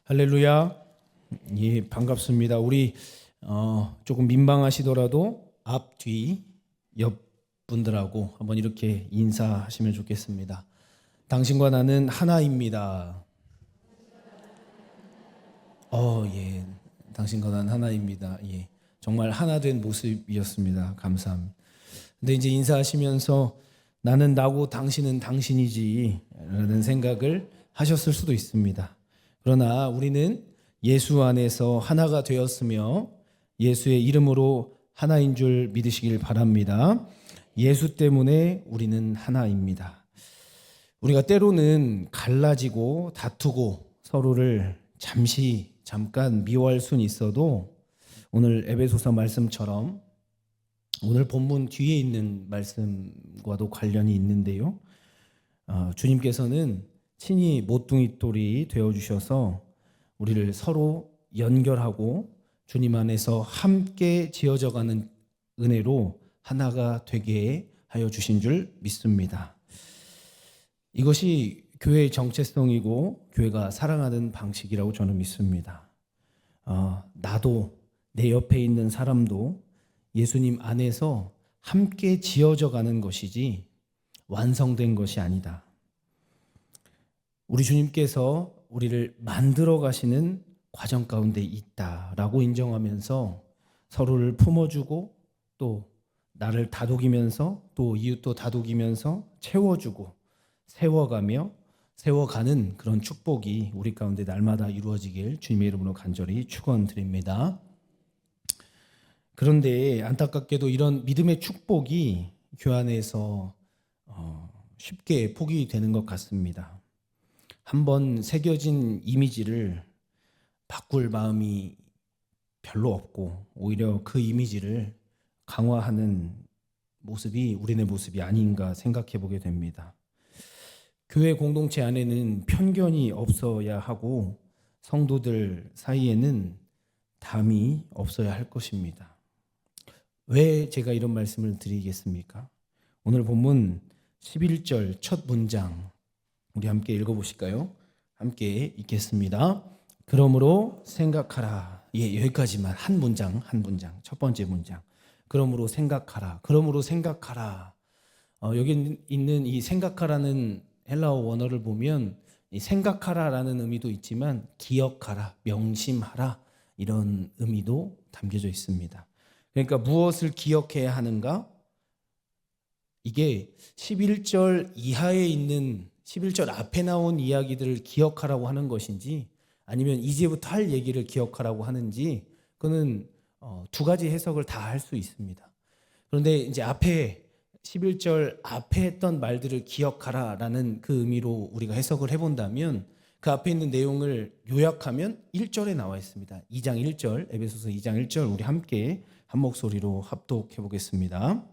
할렐루야. 예, 반갑습니다. 우리 조금 민망하시더라도 앞, 뒤, 옆 분들하고 한번 이렇게 인사하시면 좋겠습니다. 당신과 나는 하나입니다. 예. 당신과 나는 하나입니다. 예. 정말 하나 된 모습이었습니다. 감사합니다. 근데 이제 인사하시면서 나는 나고 당신은 당신이지 라는 생각을 하셨을 수도 있습니다. 그러나 우리는 예수 안에서 하나가 되었으며 예수의 이름으로 하나인 줄 믿으시길 바랍니다. 예수 때문에 우리는 하나입니다. 우리가 때로는 갈라지고 다투고 서로를 잠깐 미워할 수는 있어도 오늘 에베소서 말씀처럼 오늘 본문 뒤에 있는 말씀과도 관련이 있는데요. 주님께서는 친히 모퉁이 돌이 되어주셔서 우리를 서로 연결하고 주님 안에서 함께 지어져가는 은혜로 하나가 되게 하여 주신 줄 믿습니다. 이것이 교회의 정체성이고 교회가 살아가는 방식이라고 저는 믿습니다. 나도 내 옆에 있는 사람도 예수님 안에서 함께 지어져 가는 것이지 완성된 것이 아니다. 우리 주님께서 우리를 만들어 가시는 과정 가운데 있다라고 인정하면서 서로를 품어주고 또 나를 다독이면서 또 이웃도 다독이면서 채워주고 세워가는 그런 축복이 우리 가운데 날마다 이루어지길 주님의 이름으로 간절히 축원드립니다. 그런데 안타깝게도 이런 믿음의 축복이 교회 안에서 쉽게 포기되는 것 같습니다. 한번 새겨진 이미지를 바꿀 마음이 별로 없고 오히려 그 이미지를 강화하는 모습이 우리네 모습이 아닌가 생각해 보게 됩니다. 교회 공동체 안에는 편견이 없어야 하고 성도들 사이에는 담이 없어야 할 것입니다. 왜 제가 이런 말씀을 드리겠습니까? 오늘 본문 11절 첫 문장 우리 함께 읽어보실까요? 함께 읽겠습니다. 그러므로 생각하라. 예, 여기까지만 한 문장 첫 번째 문장. 그러므로 생각하라. 여기 있는 이 생각하라는 헬라어 원어를 보면 이 생각하라라는 의미도 있지만 기억하라, 명심하라 이런 의미도 담겨져 있습니다. 그러니까 무엇을 기억해야 하는가? 이게 11절 이하에 있는 11절 앞에 나온 이야기들을 기억하라고 하는 것인지 아니면 이제부터 할 얘기를 기억하라고 하는지 그거는 두 가지 해석을 다 할 수 있습니다. 그런데 이제 앞에 11절 앞에 했던 말들을 기억하라라는 그 의미로 우리가 해석을 해본다면 그 앞에 있는 내용을 요약하면 1절에 나와 있습니다. 2장 1절, 에베소서 2장 1절 우리 함께 한 목소리로 합독해 보겠습니다.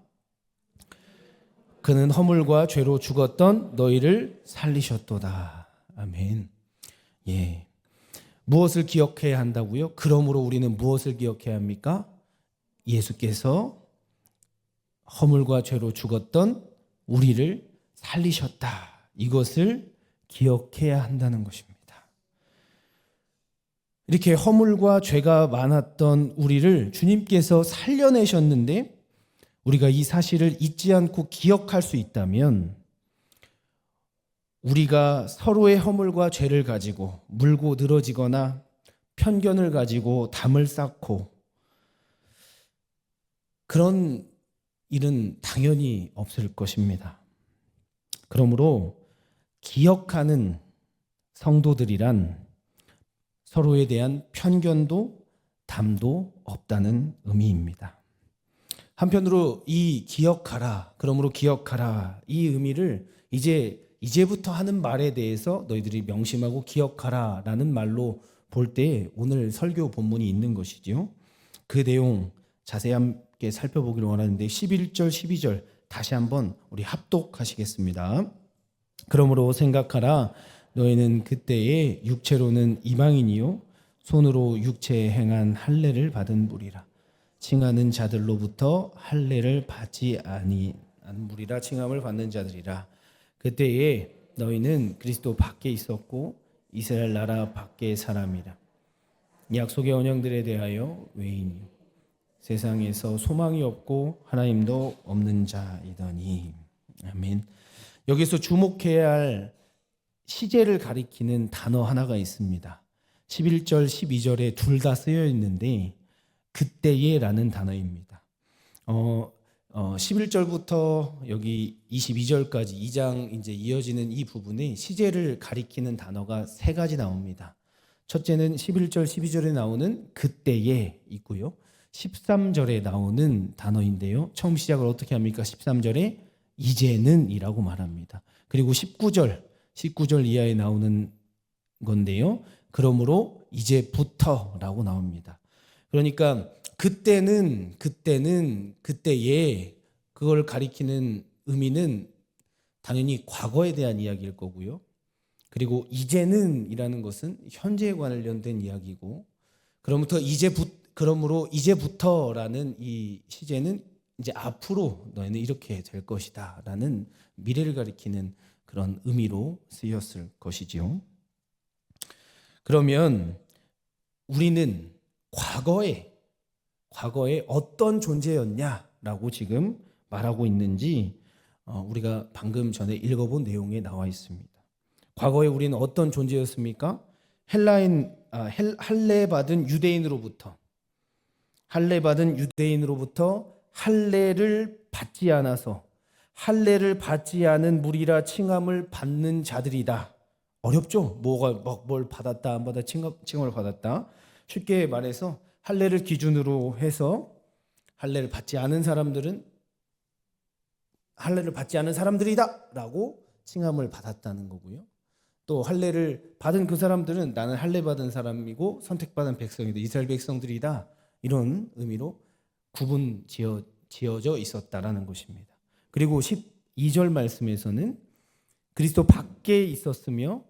그는 허물과 죄로 죽었던 너희를 살리셨도다. 아멘. 예. 무엇을 기억해야 한다고요? 그러므로 우리는 무엇을 기억해야 합니까? 예수께서 허물과 죄로 죽었던 우리를 살리셨다. 이것을 기억해야 한다는 것입니다. 이렇게 허물과 죄가 많았던 우리를 주님께서 살려내셨는데 우리가 이 사실을 잊지 않고 기억할 수 있다면 우리가 서로의 허물과 죄를 가지고 물고 늘어지거나 편견을 가지고 담을 쌓고 그런 일은 당연히 없을 것입니다. 그러므로 기억하는 성도들이란 서로에 대한 편견도 담도 없다는 의미입니다. 한편으로 이 기억하라, 그러므로 기억하라 이 의미를 이제부터 하는 말에 대해서 너희들이 명심하고 기억하라 라는 말로 볼 때 오늘 설교 본문이 있는 것이죠. 그 내용 자세히 함께 살펴보기를 원하는데 11절 12절 다시 한번 우리 합독하시겠습니다. 그러므로 생각하라 너희는 그때에 육체로는 이방인이요 손으로 육체에 행한 할례를 받은 무리라. 칭하는 자들로부터 할례를 받지 아니한 무리라. 칭함을 받는 자들이라. 그때에 너희는 그리스도 밖에 있었고 이스라엘 나라 밖의 사람이라. 약속의 언약들에 대하여 외인이요 세상에서 소망이 없고 하나님도 없는 자이더니. 아멘. 여기서 주목해야 할 시제를 가리키는 단어 하나가 있습니다. 11절 12절에 둘 다 쓰여 있는데 그때에라는 단어입니다. 11절부터 여기 22절까지 2장 이제 이어지는 이 부분에 시제를 가리키는 단어가 세 가지 나옵니다. 첫째는 11절 12절에 나오는 그때에 있고요. 13절에 나오는 단어인데요. 처음 시작을 어떻게 합니까? 13절에 이제는 이라고 말합니다. 그리고 19절 이하에 나오는 건데요. 그러므로 이제부터라고 나옵니다. 그러니까 그때에 그걸 가리키는 의미는 당연히 과거에 대한 이야기일 거고요. 그리고 이제는 이라는 것은 현재에 관련된 이야기고, 그러므로 이제부터라는 이 시제는 이제 앞으로 너희는 이렇게 될 것이다 라는 미래를 가리키는 그런 의미로 쓰였을 것이지요. 그러면 우리는 과거에 어떤 존재였냐라고 지금 말하고 있는지 우리가 방금 전에 읽어본 내용에 나와 있습니다. 과거에 우리는 어떤 존재였습니까? 할례 받은 유대인으로부터 할례를 받지 않아서 할례를 받지 않은 무리라 칭함을 받는 자들이다. 어렵죠? 뭘 받았다 안 받았다 칭함을 받았다. 쉽게 말해서 할례를 기준으로 해서 할례를 받지 않은 사람들은 할례를 받지 않은 사람들이다라고 칭함을 받았다는 거고요. 또 할례를 받은 그 사람들은 나는 할례 받은 사람이고 선택받은 백성이다, 이스라엘 백성들이다, 이런 의미로 구분 지어져 있었다라는 것입니다. 그리고 12절 말씀에서는 그리스도 밖에 있었으며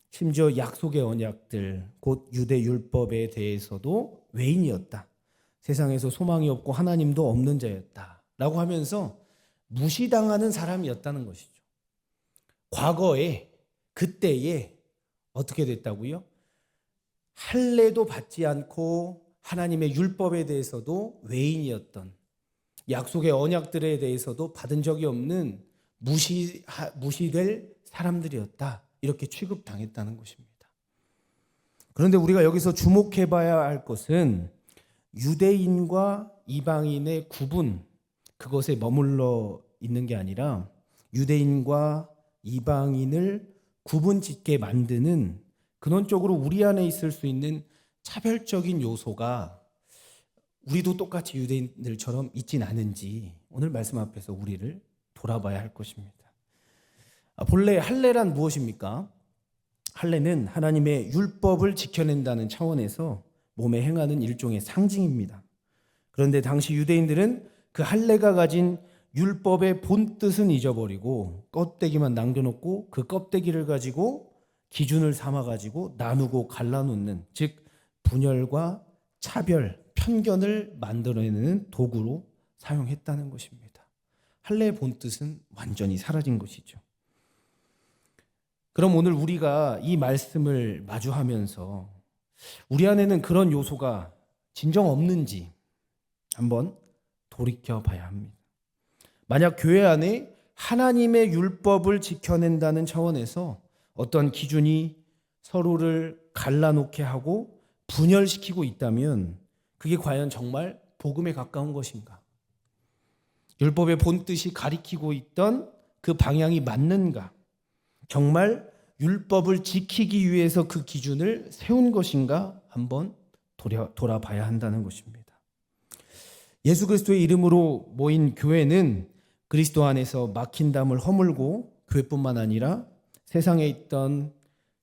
심지어 약속의 언약들 곧 유대 율법에 대해서도 외인이었다. 세상에서 소망이 없고 하나님도 없는 자였다 라고 하면서 무시당하는 사람이었다는 것이죠. 과거에 그때에 어떻게 됐다고요? 할례도 받지 않고 하나님의 율법에 대해서도 외인이었던, 약속의 언약들에 대해서도 받은 적이 없는 무시될 사람들이었다, 이렇게 취급당했다는 것입니다. 그런데 우리가 여기서 주목해 봐야 할 것은 유대인과 이방인의 구분, 그것에 머물러 있는 게 아니라 유대인과 이방인을 구분 짓게 만드는 근원적으로 우리 안에 있을 수 있는 차별적인 요소가 우리도 똑같이 유대인들처럼 있진 않은지 오늘 말씀 앞에서 우리를 돌아봐야 할 것입니다. 본래 할례란 무엇입니까? 할례는 하나님의 율법을 지켜낸다는 차원에서 몸에 행하는 일종의 상징입니다. 그런데 당시 유대인들은 그 할례가 가진 율법의 본뜻은 잊어버리고 껍데기만 남겨놓고 그 껍데기를 가지고 기준을 삼아가지고 나누고 갈라놓는, 즉 분열과 차별, 편견을 만들어내는 도구로 사용했다는 것입니다. 할례의 본뜻은 완전히 사라진 것이죠. 그럼 오늘 우리가 이 말씀을 마주하면서 우리 안에는 그런 요소가 진정 없는지 한번 돌이켜 봐야 합니다. 만약 교회 안에 하나님의 율법을 지켜낸다는 차원에서 어떤 기준이 서로를 갈라놓게 하고 분열시키고 있다면 그게 과연 정말 복음에 가까운 것인가? 율법의 본뜻이 가리키고 있던 그 방향이 맞는가? 정말 율법을 지키기 위해서 그 기준을 세운 것인가? 한번 돌아봐야 한다는 것입니다. 예수 그리스도의 이름으로 모인 교회는 그리스도 안에서 막힌 담을 허물고 교회뿐만 아니라 세상에 있던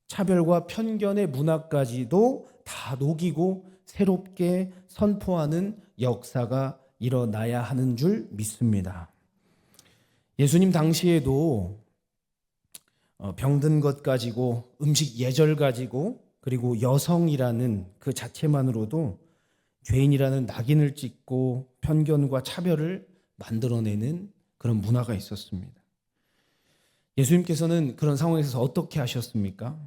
차별과 편견의 문화까지도 다 녹이고 새롭게 선포하는 역사가 일어나야 하는 줄 믿습니다. 예수님 당시에도 병든 것 가지고, 음식 예절 가지고, 그리고 여성이라는 그 자체만으로도 죄인이라는 낙인을 찍고 편견과 차별을 만들어내는 그런 문화가 있었습니다. 예수님께서는 그런 상황에서 어떻게 하셨습니까?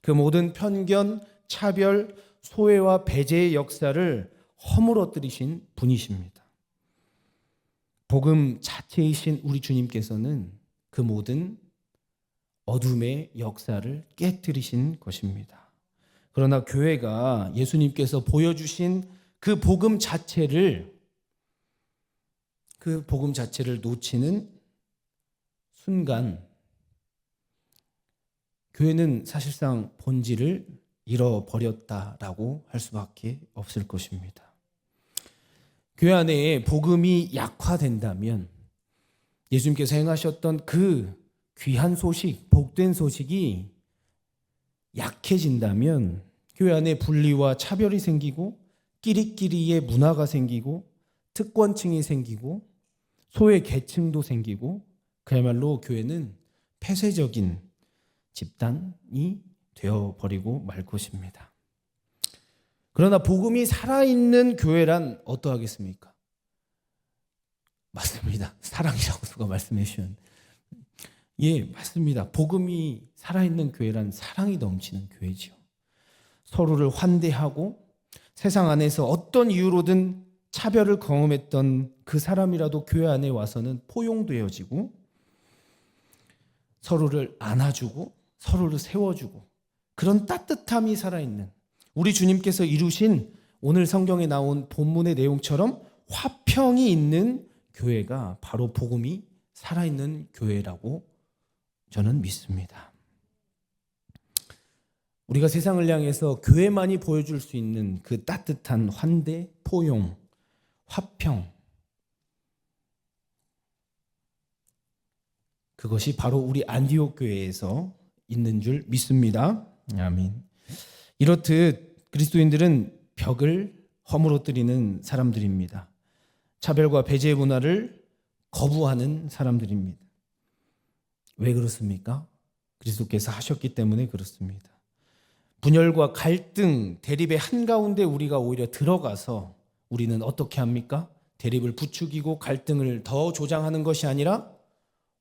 그 모든 편견, 차별, 소외와 배제의 역사를 허물어뜨리신 분이십니다. 복음 자체이신 우리 주님께서는 그 모든 어둠의 역사를 깨뜨리신 것입니다. 그러나 교회가 예수님께서 보여주신 그 복음 자체를 놓치는 순간 교회는 사실상 본질을 잃어버렸다라고 할 수밖에 없을 것입니다. 교회 안에 복음이 약화된다면 예수님께서 행하셨던 그 귀한 소식, 복된 소식이 약해진다면 교회 안에 분리와 차별이 생기고 끼리끼리의 문화가 생기고 특권층이 생기고 소외 계층도 생기고 그야말로 교회는 폐쇄적인 집단이 되어버리고 말 것입니다. 그러나 복음이 살아있는 교회란 어떠하겠습니까? 맞습니다. 사랑이라고 누가 말씀해 주셨는데 예, 맞습니다. 복음이 살아있는 교회란 사랑이 넘치는 교회지요. 서로를 환대하고 세상 안에서 어떤 이유로든 차별을 경험했던 그 사람이라도 교회 안에 와서는 포용되어지고 서로를 안아주고 서로를 세워주고 그런 따뜻함이 살아있는 우리 주님께서 이루신 오늘 성경에 나온 본문의 내용처럼 화평이 있는 교회가 바로 복음이 살아있는 교회라고 저는 믿습니다. 우리가 세상을 향해서 교회만이 보여줄 수 있는 그 따뜻한 환대, 포용, 화평 그것이 바로 우리 안디옥 교회에서 있는 줄 믿습니다. 아멘. 이렇듯 그리스도인들은 벽을 허물어뜨리는 사람들입니다. 차별과 배제 문화를 거부하는 사람들입니다. 왜 그렇습니까? 그리스도께서 하셨기 때문에 그렇습니다. 분열과 갈등, 대립의 한가운데 우리가 오히려 들어가서 우리는 어떻게 합니까? 대립을 부추기고 갈등을 더 조장하는 것이 아니라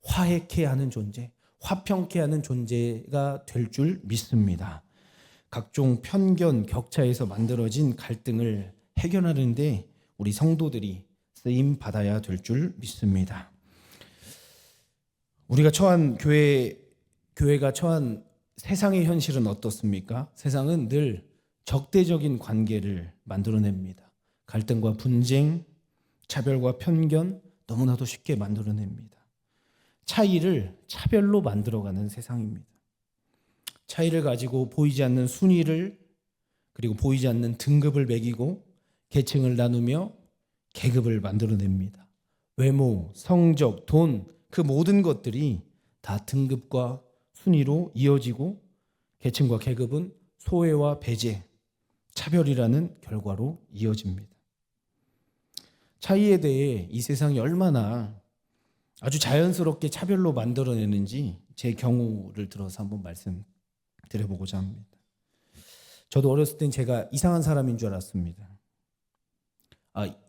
화해케 하는 존재, 화평케 하는 존재가 될 줄 믿습니다. 각종 편견, 격차에서 만들어진 갈등을 해결하는데 우리 성도들이 쓰임 받아야 될 줄 믿습니다. 우리가 처한 교회가 처한 세상의 현실은 어떻습니까? 세상은 늘 적대적인 관계를 만들어냅니다. 갈등과 분쟁, 차별과 편견 너무나도 쉽게 만들어냅니다. 차이를 차별로 만들어가는 세상입니다. 차이를 가지고 보이지 않는 순위를 그리고 보이지 않는 등급을 매기고 계층을 나누며 계급을 만들어냅니다. 외모, 성적, 돈 그 모든 것들이 다 등급과 순위로 이어지고 계층과 계급은 소외와 배제, 차별이라는 결과로 이어집니다. 차이에 대해 이 세상이 얼마나 아주 자연스럽게 차별로 만들어내는지 제 경우를 들어서 한번 말씀드려보고자 합니다. 저도 어렸을 땐 제가 이상한 사람인 줄 알았습니다.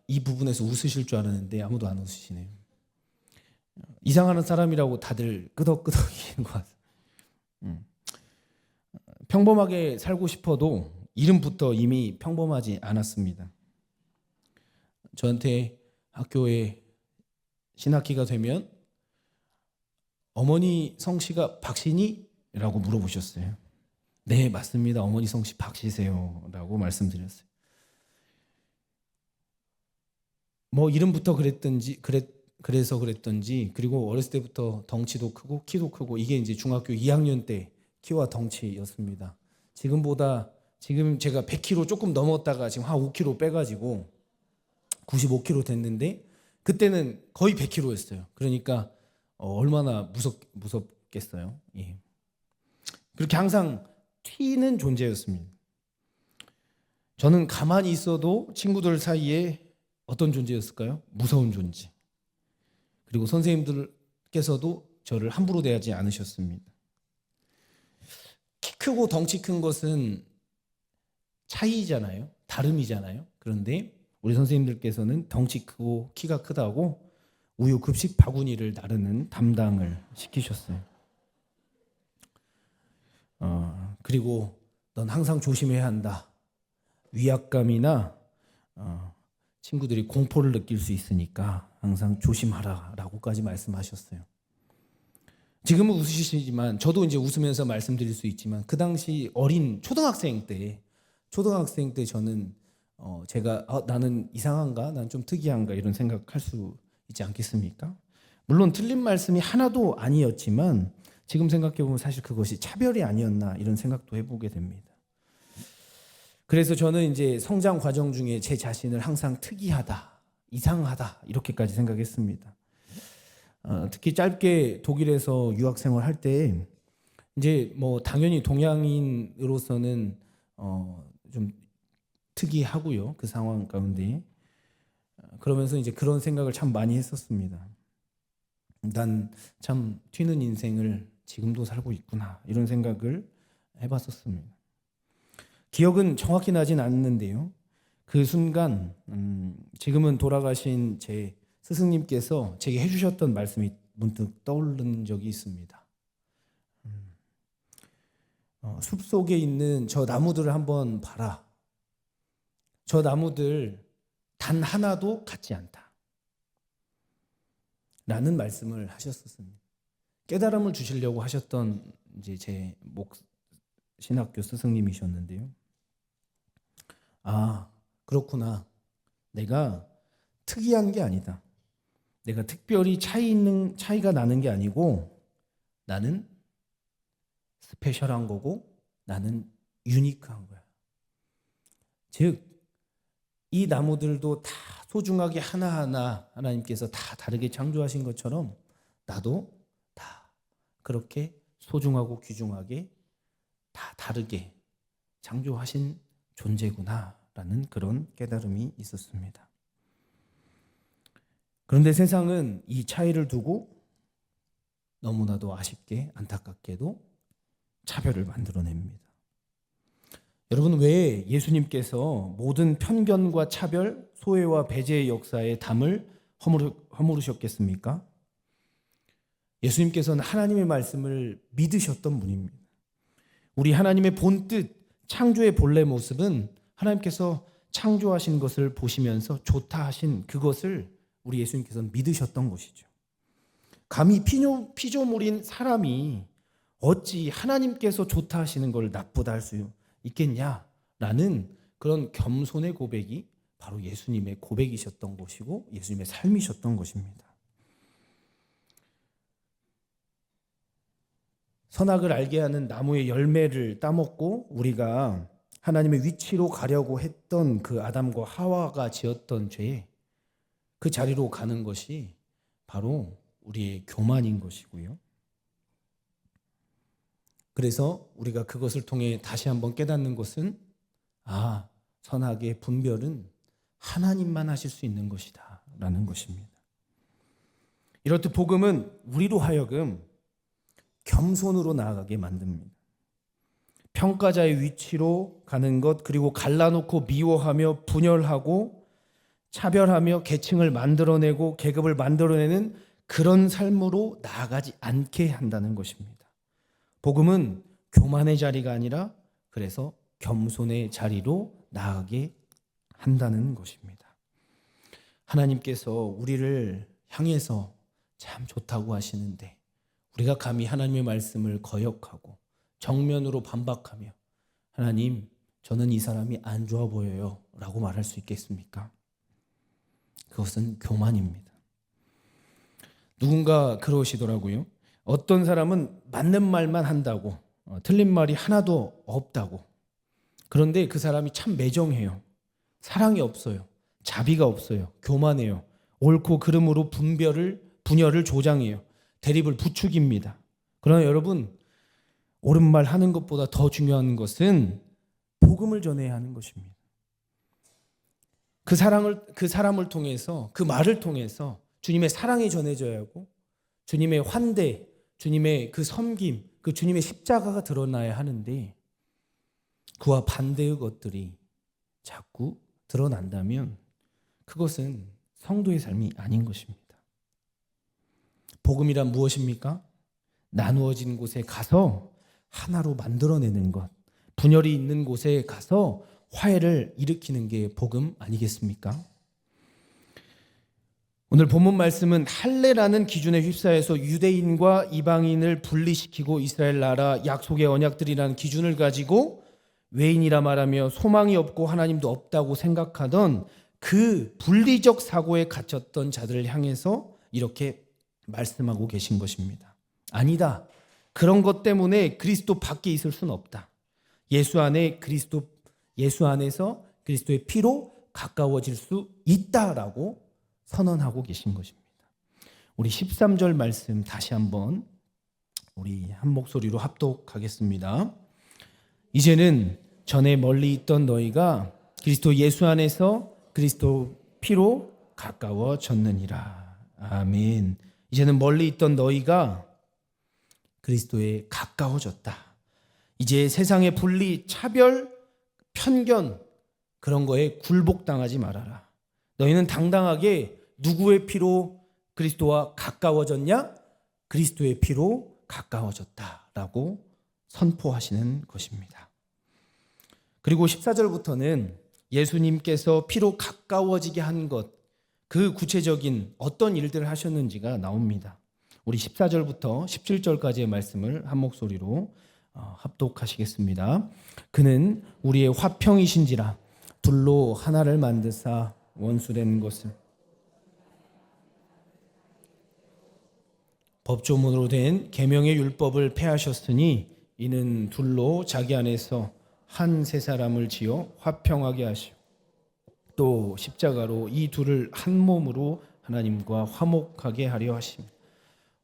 이 부분에서 웃으실 줄 알았는데 아무도 안 웃으시네요. 이상한 사람이라고 다들 끄덕끄덕이는 것 같아요. 평범하게 살고 싶어도 이름부터 이미 평범하지 않았습니다. 저한테 학교에 신학기가 되면 어머니 성씨가 박씨니? 라고 물어보셨어요. 네, 맞습니다. 어머니 성씨 박씨세요. 라고 말씀드렸어요. 뭐 이름부터 그래서 그랬던지 그리고 어렸을 때부터 덩치도 크고 키도 크고 이게 이제 중학교 2학년 때 키와 덩치였습니다. 지금 제가 100kg 조금 넘었다가 지금 한 5kg 빼가지고 95kg 됐는데 그때는 거의 100kg였어요. 그러니까 얼마나 무섭겠어요. 예. 그렇게 항상 튀는 존재였습니다. 저는 가만히 있어도 친구들 사이에 어떤 존재였을까요? 무서운 존재. 그리고 선생님들께서도 저를 함부로 대하지 않으셨습니다. 키 크고 덩치 큰 것은 차이잖아요. 다름이잖아요. 그런데 우리 선생님들께서는 덩치 크고 키가 크다고 우유 급식 바구니를 나르는 담당을 시키셨어요. 그리고 넌 항상 조심해야 한다. 위압감이나 친구들이 공포를 느낄 수 있으니까 항상 조심하라라고까지 말씀하셨어요. 지금은 웃으시지만 저도 이제 웃으면서 말씀드릴 수 있지만 그 당시 어린 초등학생 때 저는 제가 나는 이상한가? 난 좀 특이한가? 이런 생각할 수 있지 않겠습니까? 물론 틀린 말씀이 하나도 아니었지만 지금 생각해 보면 사실 그것이 차별이 아니었나 이런 생각도 해보게 됩니다. 그래서 저는 이제 성장 과정 중에 제 자신을 항상 특이하다, 이상하다 이렇게까지 생각했습니다. 특히 짧게 독일에서 유학 생활할 때 이제 뭐 당연히 동양인으로서는 좀 특이하고요. 그 상황 가운데 그러면서 이제 그런 생각을 참 많이 했었습니다. 난 참 튀는 인생을 지금도 살고 있구나 이런 생각을 해봤었습니다. 기억은 정확히 나진 않는데요. 그 순간 지금은 돌아가신 제 스승님께서 제게 해주셨던 말씀이 문득 떠오른 적이 있습니다. 숲속에 있는 저 나무들을 한번 봐라. 저 나무들 단 하나도 같지 않다. 라는 말씀을 하셨었습니다. 깨달음을 주시려고 하셨던 이제 제 신학교 스승님이셨는데요. 아, 그렇구나. 내가 특이한 게 아니다. 내가 특별히 차이가 나는 게 아니고 나는 스페셜한 거고 나는 유니크한 거야. 즉, 이 나무들도 다 소중하게 하나하나 하나님께서 다 다르게 창조하신 것처럼 나도 다 그렇게 소중하고 귀중하게 다 다르게 창조하신 존재구나라는 그런 깨달음이 있었습니다. 그런데 세상은 이 차이를 두고 너무나도 아쉽게 안타깝게도 차별을 만들어냅니다. 여러분, 왜 예수님께서 모든 편견과 차별, 소외와 배제의 역사의 담을 허물으셨겠습니까? 예수님께서는 하나님의 말씀을 믿으셨던 분입니다. 우리 하나님의 본뜻, 창조의 본래 모습은 하나님께서 창조하신 것을 보시면서 좋다 하신 그것을 우리 예수님께서는 믿으셨던 것이죠. 감히 피조물인 사람이 어찌 하나님께서 좋다 하시는 걸 나쁘다 할 수 있겠냐라는 그런 겸손의 고백이 바로 예수님의 고백이셨던 것이고 예수님의 삶이셨던 것입니다. 선악을 알게 하는 나무의 열매를 따먹고 우리가 하나님의 위치로 가려고 했던 그 아담과 하와가 지었던 죄, 그 자리로 가는 것이 바로 우리의 교만인 것이고요. 그래서 우리가 그것을 통해 다시 한번 깨닫는 것은 선악의 분별은 하나님만 하실 수 있는 것이다 라는 것입니다. 이렇듯 복음은 우리로 하여금 겸손으로 나아가게 만듭니다. 평가자의 위치로 가는 것, 그리고 갈라놓고 미워하며 분열하고 차별하며 계층을 만들어내고 계급을 만들어내는 그런 삶으로 나아가지 않게 한다는 것입니다. 복음은 교만의 자리가 아니라 그래서 겸손의 자리로 나아가게 한다는 것입니다. 하나님께서 우리를 향해서 참 좋다고 하시는데 우리가 감히 하나님의 말씀을 거역하고 정면으로 반박하며 하나님, 저는 이 사람이 안 좋아 보여요 라고 말할 수 있겠습니까? 그것은 교만입니다. 누군가 그러시더라고요. 어떤 사람은 맞는 말만 한다고 틀린 말이 하나도 없다고. 그런데 그 사람이 참 매정해요. 사랑이 없어요. 자비가 없어요. 교만해요. 옳고 그름으로 분열을 조장해요. 대립을 부추깁니다. 그러나 여러분, 옳은 말 하는 것보다 더 중요한 것은 복음을 전해야 하는 것입니다. 그 사람을 통해서, 그 말을 통해서 주님의 사랑이 전해져야 하고 주님의 환대, 주님의 그 섬김, 그 주님의 십자가가 드러나야 하는데 그와 반대의 것들이 자꾸 드러난다면 그것은 성도의 삶이 아닌 것입니다. 복음이란 무엇입니까? 나누어진 곳에 가서 하나로 만들어내는 것. 분열이 있는 곳에 가서 화해를 일으키는 게 복음 아니겠습니까? 오늘 본문 말씀은 할례라는 기준에 휩싸여서 유대인과 이방인을 분리시키고 이스라엘 나라 약속의 언약들이라는 기준을 가지고 외인이라 말하며 소망이 없고 하나님도 없다고 생각하던 그 분리적 사고에 갇혔던 자들을 향해서 이렇게 말씀하고 계신 것입니다. 아니다. 그런 것 때문에 그리스도 밖에 있을 수는 없다. 예수 안에서 그리스도의 피로 가까워질 수 있다라고 선언하고 계신 것입니다. 우리 13절 말씀 다시 한번 우리 한 목소리로 합독하겠습니다. 이제는 전에 멀리 있던 너희가 그리스도 예수 안에서 그리스도 피로 가까워졌느니라. 아멘. 이제는 멀리 있던 너희가 그리스도에 가까워졌다. 이제 세상의 분리, 차별, 편견 그런 거에 굴복당하지 말아라. 너희는 당당하게 누구의 피로 그리스도와 가까워졌냐? 그리스도의 피로 가까워졌다라고 선포하시는 것입니다. 그리고 14절부터는 예수님께서 피로 가까워지게 한 것, 그 구체적인 어떤 일들을 하셨는지가 나옵니다. 우리 14절부터 17절까지의 말씀을 한 목소리로 합독하시겠습니다. 그는 우리의 화평이신지라 둘로 하나를 만드사 원수된 것을 법조문으로 된 계명의 율법을 폐하셨으니 이는 둘로 자기 안에서 한 세 사람을 지어 화평하게 하시고 또 십자가로 이 둘을 한 몸으로 하나님과 화목하게 하려 하십니다.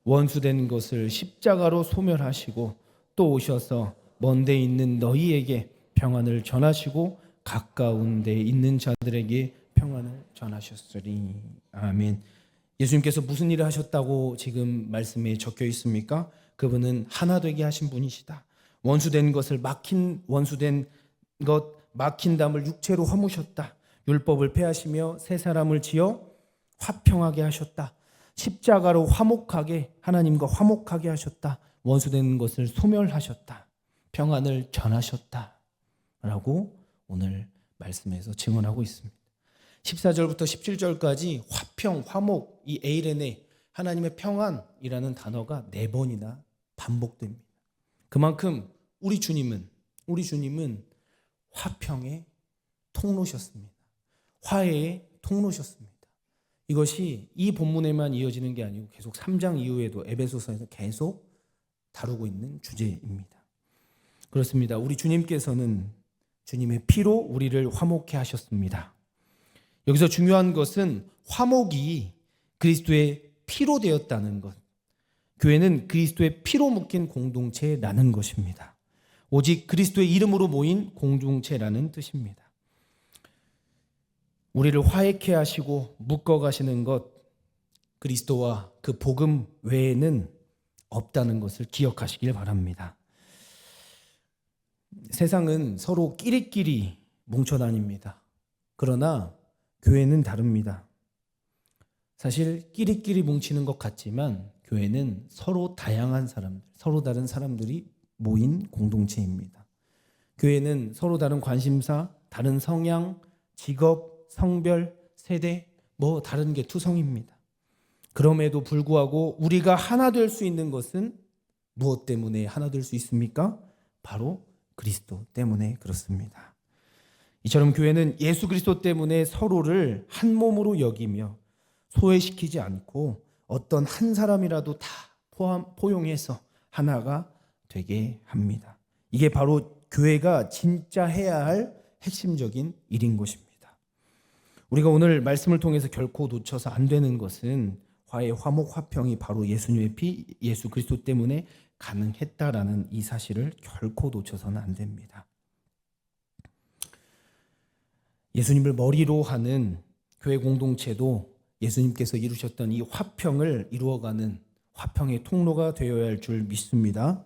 원수된 것을 십자가로 소멸하시고 또 오셔서 먼 데 있는 너희에게 평안을 전하시고 가까운 데 있는 자들에게 평안을 전하셨으리. 아멘. 예수님께서 무슨 일을 하셨다고 지금 말씀에 적혀 있습니까? 그분은 하나 되게 하신 분이시다. 원수된 막힌 담을 육체로 허무셨다. 율법을 폐하시며 새 사람을 지어 화평하게 하셨다. 십자가로 하나님과 화목하게 하셨다. 원수된 것을 소멸하셨다. 평안을 전하셨다. 라고 오늘 말씀에서 증언하고 있습니다. 14절부터 17절까지 화평, 화목, 이 에이레네, 하나님의 평안이라는 단어가 4번이나 반복됩니다. 그만큼 우리 주님은 화평의 통로셨습니다. 화해의 통로셨습니다. 이것이 이 본문에만 이어지는 게 아니고 계속 3장 이후에도 에베소서에서 계속 다루고 있는 주제입니다. 그렇습니다. 우리 주님께서는 주님의 피로 우리를 화목케 하셨습니다. 여기서 중요한 것은 화목이 그리스도의 피로 되었다는 것. 교회는 그리스도의 피로 묶인 공동체라는 것입니다. 오직 그리스도의 이름으로 모인 공동체라는 뜻입니다. 우리를 화해케 하시고 묶어가시는 것, 그리스도와 그 복음 외에는 없다는 것을 기억하시길 바랍니다. 세상은 서로 끼리끼리 뭉쳐 다닙니다. 그러나 교회는 다릅니다. 사실 끼리끼리 뭉치는 것 같지만 교회는 서로 다양한 사람들, 서로 다른 사람들이 모인 공동체입니다. 교회는 서로 다른 관심사, 다른 성향, 직업, 성별, 세대, 다른 게 투성입니다. 그럼에도 불구하고 우리가 하나 될 수 있는 것은 무엇 때문에 하나 될 수 있습니까? 바로 그리스도 때문에 그렇습니다. 이처럼 교회는 예수 그리스도 때문에 서로를 한 몸으로 여기며 소외시키지 않고 어떤 한 사람이라도 다 포용해서 하나가 되게 합니다. 이게 바로 교회가 진짜 해야 할 핵심적인 일인 것입니다. 우리가 오늘 말씀을 통해서 결코 놓쳐서 안 되는 것은 화해, 화목, 화평이 바로 예수님의 피, 예수 그리스도 때문에 가능했다라는 이 사실을 결코 놓쳐서는 안 됩니다. 예수님을 머리로 하는 교회 공동체도 예수님께서 이루셨던 이 화평을 이루어가는 화평의 통로가 되어야 할 줄 믿습니다.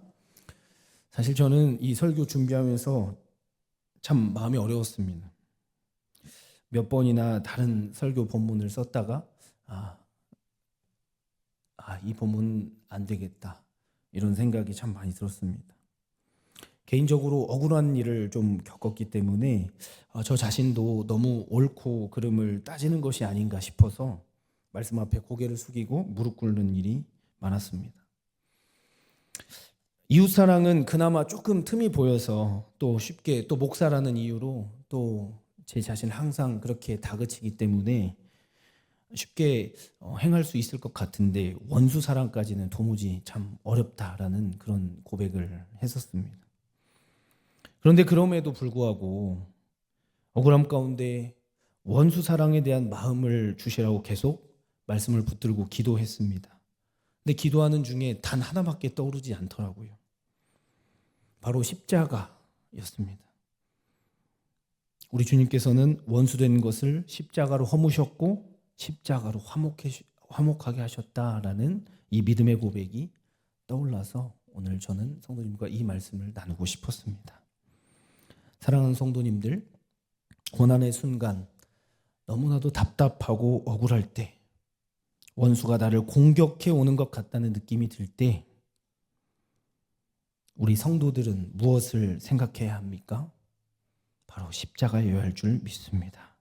사실 저는 이 설교 준비하면서 참 마음이 어려웠습니다. 몇 번이나 다른 설교 본문을 썼다가 이 본문 안 되겠다 이런 생각이 참 많이 들었습니다. 개인적으로 억울한 일을 좀 겪었기 때문에 저 자신도 너무 옳고 그름을 따지는 것이 아닌가 싶어서 말씀 앞에 고개를 숙이고 무릎 꿇는 일이 많았습니다. 이웃사랑은 그나마 조금 틈이 보여서 또 쉽게 또 목사라는 이유로 또 제 자신을 항상 그렇게 다그치기 때문에 쉽게 행할 수 있을 것 같은데 원수사랑까지는 도무지 참 어렵다라는 그런 고백을 했었습니다. 그런데 그럼에도 불구하고 억울함 가운데 원수사랑에 대한 마음을 주시라고 계속 말씀을 붙들고 기도했습니다. 근데 기도하는 중에 단 하나밖에 떠오르지 않더라고요. 바로 십자가였습니다. 우리 주님께서는 원수된 것을 십자가로 허무셨고 십자가로 화목하게 하셨다라는 이 믿음의 고백이 떠올라서 오늘 저는 성도님과 이 말씀을 나누고 싶었습니다. 사랑하는 성도님들, 고난의 순간 너무나도 답답하고 억울할 때, 원수가 나를 공격해 오는 것 같다는 느낌이 들 때 우리 성도들은 무엇을 생각해야 합니까? 바로 십자가여야 할 줄 믿습니다.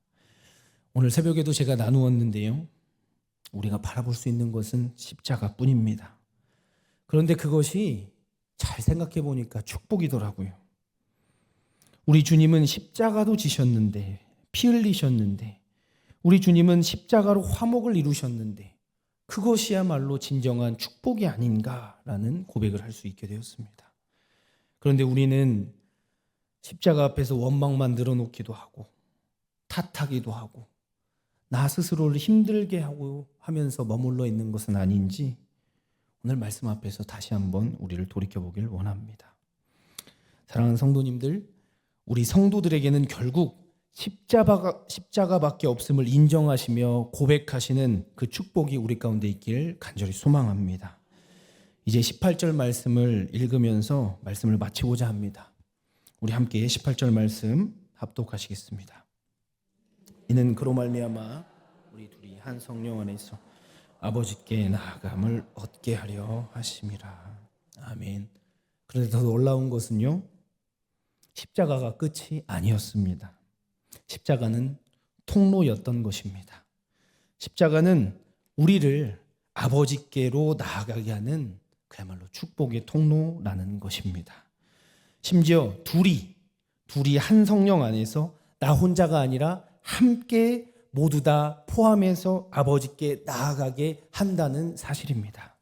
오늘 새벽에도 제가 나누었는데요, 우리가 바라볼 수 있는 것은 십자가뿐입니다. 그런데 그것이 잘 생각해 보니까 축복이더라고요. 우리 주님은 십자가도 지셨는데, 피 흘리셨는데, 우리 주님은 십자가로 화목을 이루셨는데 그것이야말로 진정한 축복이 아닌가라는 고백을 할 수 있게 되었습니다. 그런데 우리는 십자가 앞에서 원망만 늘어놓기도 하고 탓하기도 하고 나 스스로를 힘들게 하고 하면서 머물러 있는 것은 아닌지 오늘 말씀 앞에서 다시 한번 우리를 돌이켜보길 원합니다. 사랑하는 성도님들, 우리 성도들에게는 결국 십자가밖에 없음을 인정하시며 고백하시는 그 축복이 우리 가운데 있길 간절히 소망합니다. 이제 18절 말씀을 읽으면서 말씀을 마치고자 합니다. 우리 함께 18절 말씀 합독하시겠습니다. 이는 그로 말미암아 우리 둘이 한 성령 안에서 아버지께 나아감을 얻게 하려 하심이라. 아멘. 그런데 더 놀라운 것은요, 십자가가 끝이 아니었습니다. 십자가는 통로였던 것입니다. 십자가는 우리를 아버지께로 나아가게 하는 그야말로 축복의 통로라는 것입니다. 심지어 둘이 한 성령 안에서 나 혼자가 아니라 함께 모두 다 포함해서 아버지께 나아가게 한다는 사실입니다.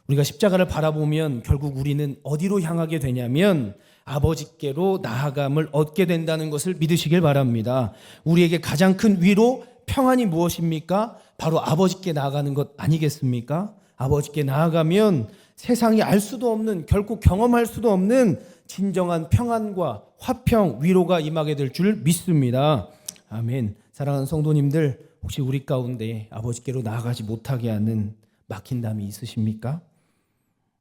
우리가 십자가를 바라보면 결국 우리는 어디로 향하게 되냐면 아버지께로 나아감을 얻게 된다는 것을 믿으시길 바랍니다. 우리에게 가장 큰 위로, 평안이 무엇입니까? 바로 아버지께 나아가는 것 아니겠습니까? 아버지께 나아가면 세상이 알 수도 없는, 결코 경험할 수도 없는 진정한 평안과 화평, 위로가 임하게 될 줄 믿습니다. 아멘. 사랑하는 성도님들, 혹시 우리 가운데 아버지께로 나아가지 못하게 하는 막힌 담이 있으십니까?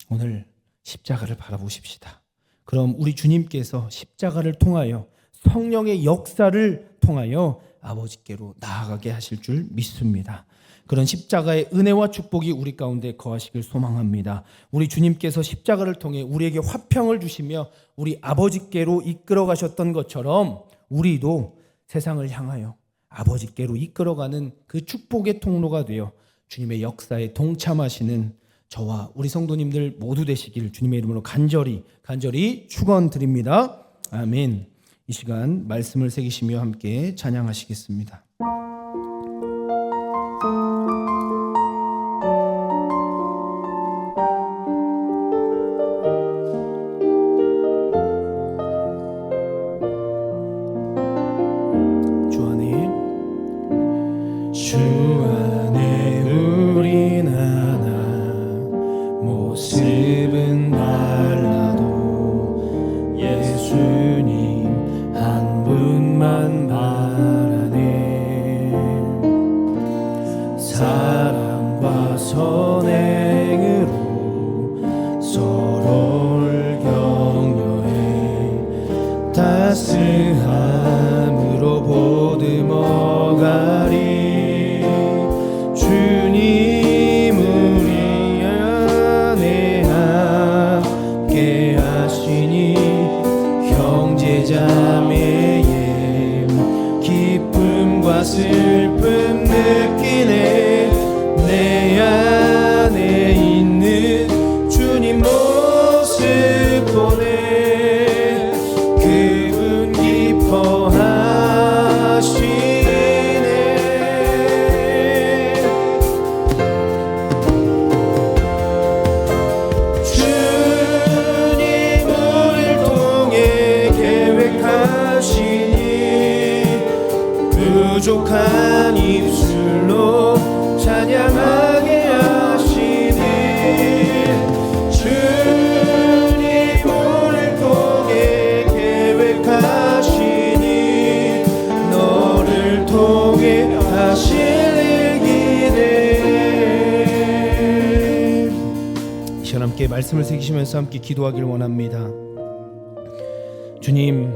오늘 십자가를 바라보십시다. 그럼 우리 주님께서 십자가를 통하여 성령의 역사를 통하여 아버지께로 나아가게 하실 줄 믿습니다. 그런 십자가의 은혜와 축복이 우리 가운데 거하시길 소망합니다. 우리 주님께서 십자가를 통해 우리에게 화평을 주시며 우리 아버지께로 이끌어 가셨던 것처럼 우리도 세상을 향하여 아버지께로 이끌어가는 그 축복의 통로가 되어 주님의 역사에 동참하시는 저와 우리 성도님들 모두 되시길 주님의 이름으로 간절히 축원드립니다. 아멘. 이 시간 말씀을 새기시며 함께 찬양하시겠습니다. 주 안에 우린 하나, 모습은 달라도 예수님 한 분만 바라네. 사랑과 선행으로 서로를 격려해 따스함으로 보듬어가리. 슬픔 느끼네. 내 안에 있는 주님 모습 보네. 그분 기뻐하시네. 주님 우리를 통해 계획하시니 부족한 입술로 찬양하게 하시니. 주님 우리를 통해 계획하시니 너를 통해 하실 일 기대. 이 시간 함께 말씀을 새기시면서 함께 기도하기를 원합니다. 주님,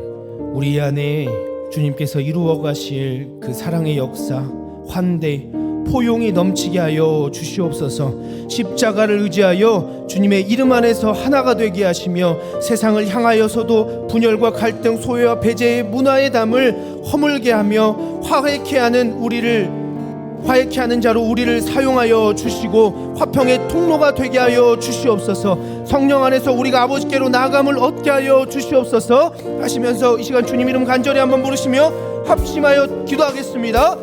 우리 안에 주님께서 이루어 가실 그 사랑의 역사, 환대, 포용이 넘치게 하여 주시옵소서. 십자가를 의지하여 주님의 이름 안에서 하나가 되게 하시며 세상을 향하여서도 분열과 갈등, 소외와 배제의 문화의 담을 허물게 하며 화해케 하는 자로 우리를 사용하여 주시고 화평의 통로가 되게 하여 주시옵소서. 성령 안에서 우리가 아버지께로 나아감을 얻게 하여 주시옵소서 하시면서 이 시간 주님 이름 간절히 한번 부르시며 합심하여 기도하겠습니다.